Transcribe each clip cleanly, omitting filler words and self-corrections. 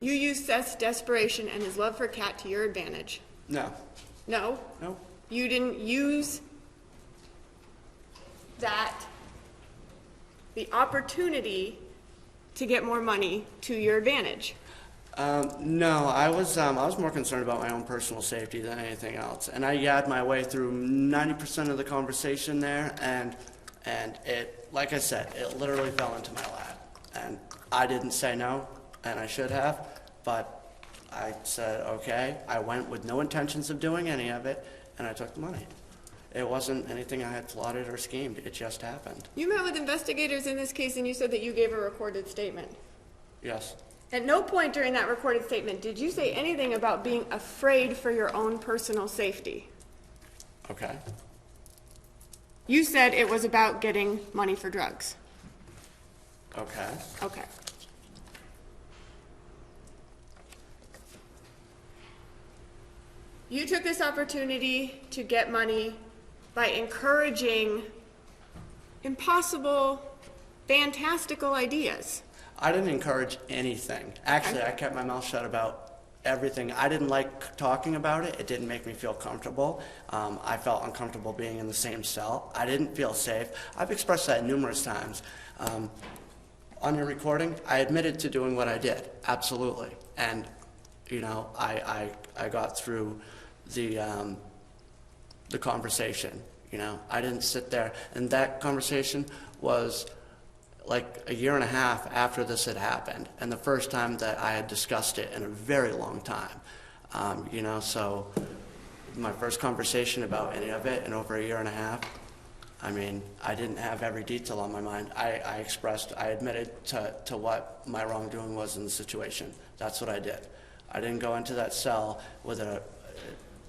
You used Seth's desperation and his love for Kat to your advantage. No. No? No. You didn't use the opportunity to get more money to your advantage. No, I was more concerned about my own personal safety than anything else. And I yabbed my way through 90% of the conversation there, and it, like I said, it literally fell into my lap. And I didn't say no, and I should have, but I said, okay. I went with no intentions of doing any of it, and I took the money. It wasn't anything I had plotted or schemed. It just happened. You met with investigators in this case, and you said that you gave a recorded statement. Yes. At no point during that recorded statement did you say anything about being afraid for your own personal safety. Okay. You said it was about getting money for drugs. Okay. Okay. You took this opportunity to get money by encouraging impossible, fantastical ideas. I didn't encourage anything. Actually, I kept my mouth shut about everything. I didn't like talking about it. It didn't make me feel comfortable. I felt uncomfortable being in the same cell. I didn't feel safe. I've expressed that numerous times. On your recording, I admitted to doing what I did, absolutely. And, you know, I got through the conversation, you know. I didn't sit there, and that conversation was like a year and a half after this had happened, and the first time that I had discussed it in a very long time. You know, so my first conversation about any of it in over a year and a half, I mean, I didn't have every detail on my mind. I admitted to what my wrongdoing was in the situation. That's what I did. I didn't go into that cell with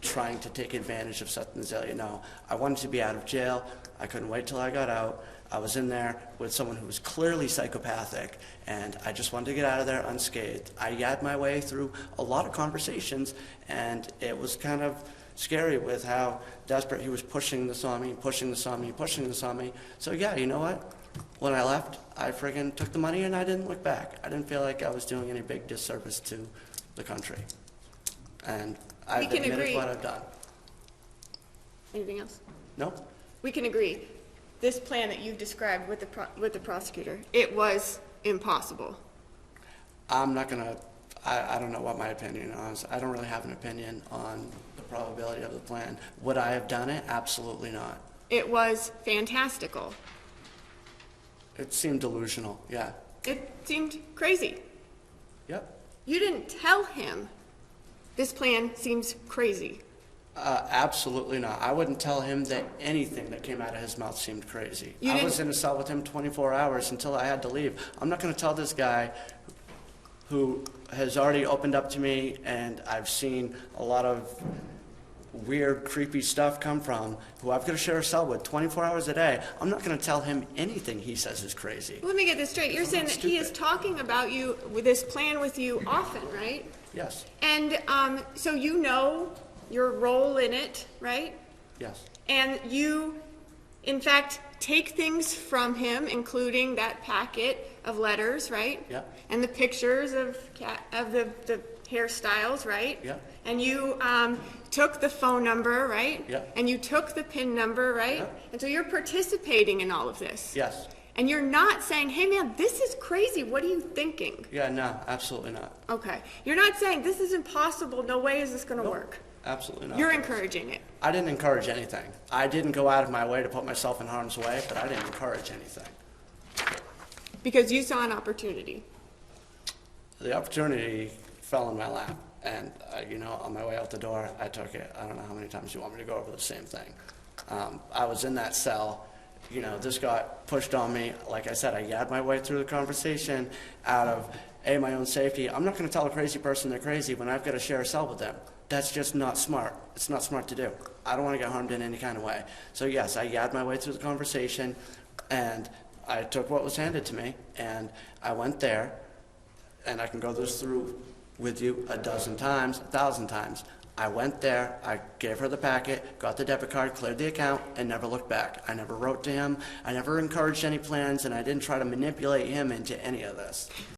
trying to take advantage of Seth Mazzaglia. No, I wanted to be out of jail. I couldn't wait till I got out. I was in there with someone who was clearly psychopathic, and I just wanted to get out of there unscathed. I yabbed my way through a lot of conversations, and it was kind of scary with how desperate he was pushing this on me, pushing this on me, pushing this on me. So yeah, you know what? When I left, I friggin' took the money and I didn't look back. I didn't feel like I was doing any big disservice to the country. And I've admitted what I've done. Anything else? No? We can agree. This plan that you've described with the prosecutor, it was impossible. I'm not gonna, I don't know what my opinion is. I don't really have an opinion on the probability of the plan. Would I have done it? Absolutely not. It was fantastical. It seemed delusional, yeah. It seemed crazy. Yep. You didn't tell him this plan seems crazy. Absolutely not. I wouldn't tell him that anything that came out of his mouth seemed crazy. I was in a cell with him 24 hours until I had to leave. I'm not going to tell this guy who has already opened up to me, and I've seen a lot of weird, creepy stuff come from, who I've got to share a cell with 24 hours a day. I'm not going to tell him anything he says is crazy. Let me get this straight. You're saying that he is talking about you, with this plan with you often, right? Yes. And so you know your role in it, right? Yes. And you, in fact, take things from him, including that packet of letters, right? Yeah. And the pictures of the hairstyles, right? Yeah. And you took the phone number, right? Yeah. And you took the PIN number, right? Yeah. And so you're participating in all of this. Yes. And you're not saying, hey man, this is crazy, what are you thinking? Yeah, no, absolutely not. Okay. You're not saying, this is impossible, no way is this gonna work. Absolutely not. You're encouraging it. I didn't encourage anything. I didn't go out of my way to put myself in harm's way, but I didn't encourage anything. Because you saw an opportunity. The opportunity fell in my lap, and you know, on my way out the door, I took it. I don't know how many times you want me to go over the same thing. I was in that cell. You know, this got pushed on me. Like I said, I yabbed my way through the conversation out of, A, my own safety. I'm not going to tell a crazy person they're crazy when I've got to share a cell with them. That's just not smart. It's not smart to do. I don't want to get harmed in any kind of way. So yes, I yabbed my way through the conversation, and I took what was handed to me, and I went there, and I can go this through with you a dozen times, 1,000 times. I went there, I gave her the packet, got the debit card, cleared the account, and never looked back. I never wrote to him, I never encouraged any plans, and I didn't try to manipulate him into any of this.